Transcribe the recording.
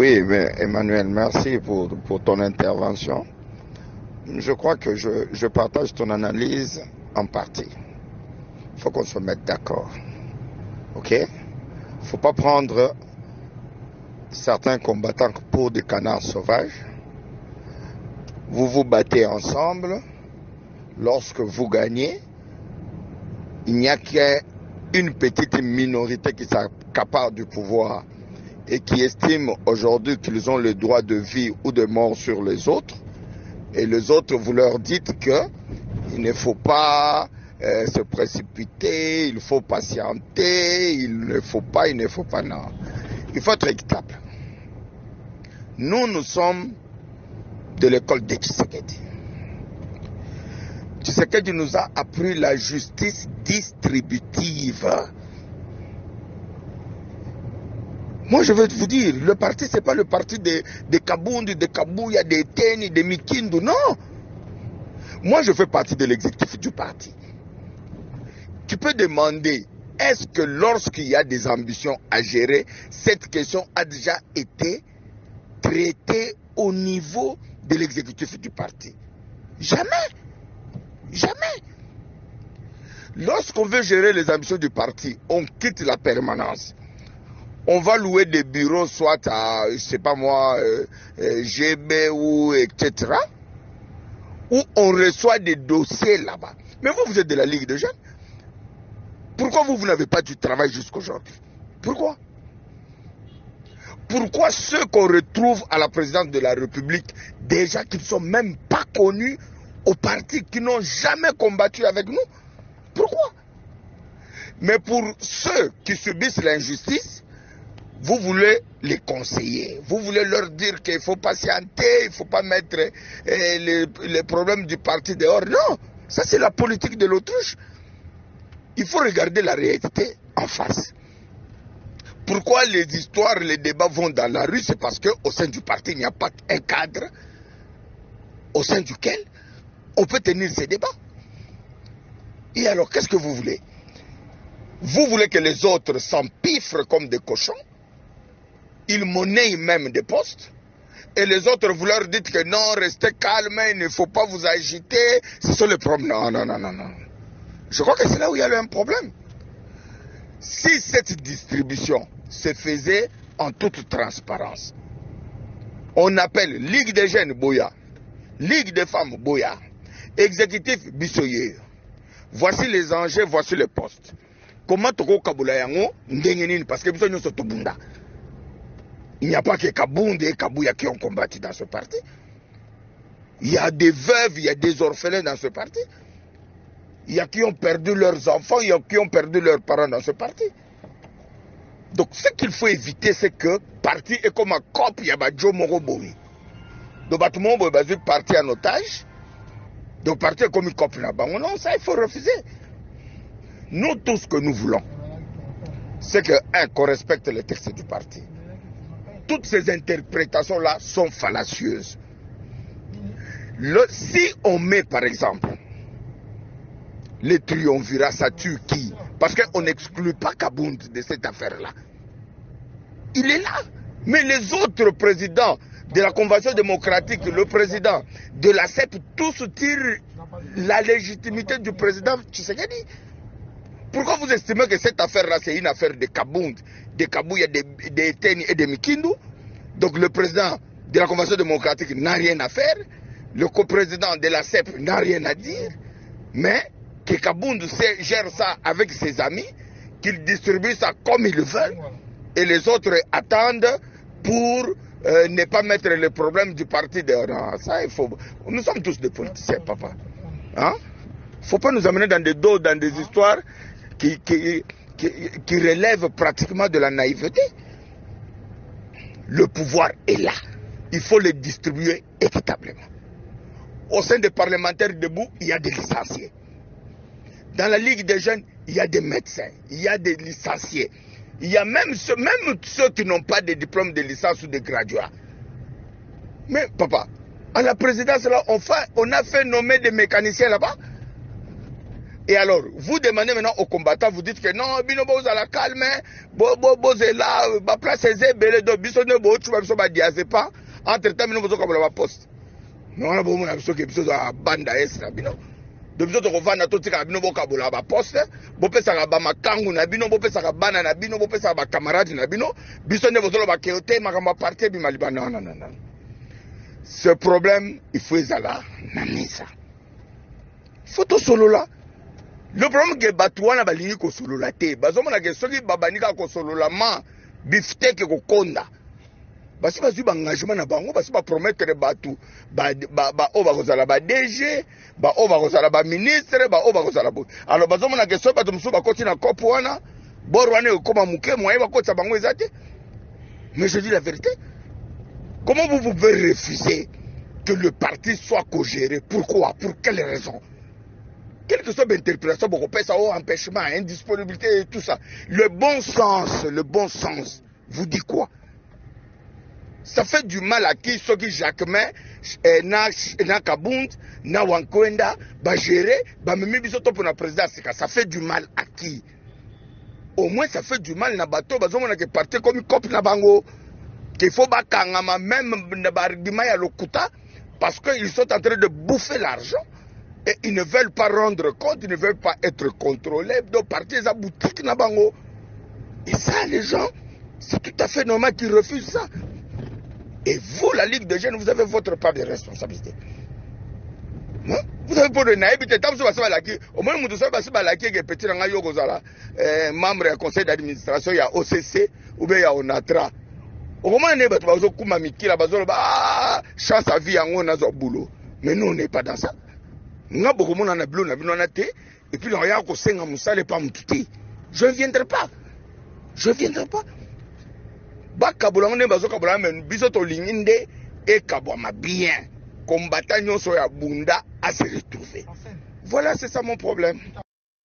Oui, mais Emmanuel, merci pour ton intervention. Je crois que je partage ton analyse en partie. Il faut qu'on se mette d'accord. Ok? Il ne faut pas prendre certains combattants pour des canards sauvages. Vous vous battez ensemble. Lorsque vous gagnez, il n'y a qu'une petite minorité qui s'accapare du pouvoir et qui estime aujourd'hui qu'ils ont le droit de vie ou de mort sur les autres. Et les autres, vous leur dites qu'il ne faut pas se précipiter, il faut patienter, il ne faut pas, non. Il faut être équitable. Nous sommes de l'école de Tshisekedi. Tshisekedi nous a appris la justice distributive. Moi, je veux vous dire, le parti, ce n'est pas le parti de Kabound, de Kabouya, de Teni, de Mikindu, non. Moi, je fais partie de l'exécutif du parti. Tu peux demander, est-ce que lorsqu'il y a des ambitions à gérer, cette question a déjà été traitée au niveau de l'exécutif du parti? Jamais. Jamais. Lorsqu'on veut gérer les ambitions du parti, on quitte la permanence. On va louer des bureaux, soit à, je sais pas moi, GB ou etc. Où on reçoit des dossiers là-bas. Mais vous êtes de la Ligue des jeunes. Pourquoi vous n'avez pas du travail jusqu'aujourd'hui? Pourquoi? Pourquoi ceux qu'on retrouve à la présidence de la République, déjà qui ne sont même pas connus au parti, qui n'ont jamais combattu avec nous? Pourquoi? Mais pour ceux qui subissent l'injustice, vous voulez les conseiller, vous voulez leur dire qu'il faut patienter, il ne faut pas mettre les problèmes du parti dehors. Non, ça c'est la politique de l'autruche. Il faut regarder la réalité en face. Pourquoi les histoires, les débats vont dans la rue? C'est parce qu'au sein du parti, il n'y a pas un cadre au sein duquel on peut tenir ces débats. Et alors, qu'est-ce que vous voulez? Vous voulez que les autres s'empiffrent comme des cochons? Ils monnaient même des postes. Et les autres, vous leur dites que non, restez calme, il ne faut pas vous agiter. Ce sont les problèmes. Non. Je crois que c'est là où il y a un problème. Si cette distribution se faisait en toute transparence, on appelle Ligue des jeunes Boya, Ligue des femmes Boya, exécutif Bissoyer. Voici les enjeux, voici les postes. Comment Toko Kabula Yango, Ndengenine, parce que Bissoyer sont Tobunda. Il n'y a pas que Kabound et Kabouya qui ont combattu dans ce parti. Il y a des veuves, il y a des orphelins dans ce parti. Il y a qui ont perdu leurs enfants, il y a qui ont perdu leurs parents dans ce parti. Donc ce qu'il faut éviter, c'est que le parti est comme un cop, il y a Badjo Moroboui. Donc bâtiment est parti en otage. Donc le parti est comme un cop là-bas. Non, ça il faut refuser. Nous, tout ce que nous voulons, c'est que, qu'on respecte les textes du parti. Toutes ces interprétations-là sont fallacieuses. Si on met, par exemple, les triumvirats, ça tue qui? Parce qu'on n'exclut pas Kabound de cette affaire-là. Il est là. Mais les autres présidents de la Convention démocratique, le président de la CEP, tous tirent la légitimité du président Tshisekedi. Pourquoi vous estimez que cette affaire-là, c'est une affaire de Kabound, de Kabouya, de Teni et de Mikindu? Donc le président de la Convention démocratique n'a rien à faire, le coprésident de la CEP n'a rien à dire, mais que Kabound gère ça avec ses amis, qu'il distribue ça comme il veut, et les autres attendent pour ne pas mettre le problème du parti dehors. Ça, il faut. Nous sommes tous des politiciens, papa. Hein? Il ne faut pas nous amener dans des dos, dans des histoires qui relèvent pratiquement de la naïveté. Le pouvoir est là. Il faut le distribuer équitablement. Au sein des parlementaires debout, il y a des licenciés. Dans la Ligue des jeunes, il y a des médecins, il y a des licenciés. Il y a même ceux qui n'ont pas de diplôme de licence ou de graduat. Mais papa, à la présidence, là, on a fait nommer des mécaniciens là-bas. Et alors, vous demandez maintenant aux combattants, vous dites que non, bino boz à la calme, boz est là, ba place est belé, donc biso ne bo tu vas biso ba diazé pas, entre temps bino bozo comme la poste. Non, on a besoin de biso que biso a banda est bino. De biso to kovanda to tika bino bo kabola ba poste, bo pesa ka ba makangu na bino, bo pesa ka bana na bino, bo pesa ba camarade na bino, biso ne bozo ba keote makamba parti bi maliba non. Ce problème, il faut ezala na misa. Faut solo là. Le problème que Batouana balini ko solo la te, bazomona ke soki babanika ko solo la ma bifteke ko konda. Basi bazu ba engagement na bango, basi ba promettre batu ba o ba kozala ba DG, ba o ba kozala ba ministre, ba o ba kozala bo. Alors bazomona ke soki batu musu ba koti na kopo wana, borwane okoma muke moye ba kotsa bango ezate. Mais je dis la vérité. Comment vous pouvez refuser que le parti soit co-géré? Pourquoi? Pour quelle raison? Quelle que soit l'interprétation, beaucoup de ça, empêchement, indisponibilité et tout ça. Le bon sens, vous dit quoi? Ça fait du mal à qui? Ceux qui Jacquemin, na Kabound, na Wankwenda, ba gérer, ba mimi bisoto pour la présidence. Ça fait du mal à qui? Au moins ça fait du mal na bateau, bazo mona ke parti comme cop na bango. Qu'il faut bakangama même na bargima ya lokuta parce qu'ils sont en train de bouffer l'argent. Et ils ne veulent pas rendre compte, ils ne veulent pas être contrôlés. Donc, partir à boutique Nabango. Et ça, les gens, c'est tout à fait normal qu'ils refusent ça. Et vous, la Ligue des jeunes, vous avez votre part de responsabilité. Hein? Vous avez pour le naïbité. Au moins, vous savez que petit membre du conseil d'administration, il y a OCC ou bien il y a ONATRA. Au moment où on a chance à vie, on a un boulot. Mais nous, on n'est pas dans ça. Nous avons beaucoup de gens qui ont été et puis on a un peu je ne viendrai pas. Je ne viendrai pas. Bien. Combattant à se retrouver. Voilà, c'est ça mon problème.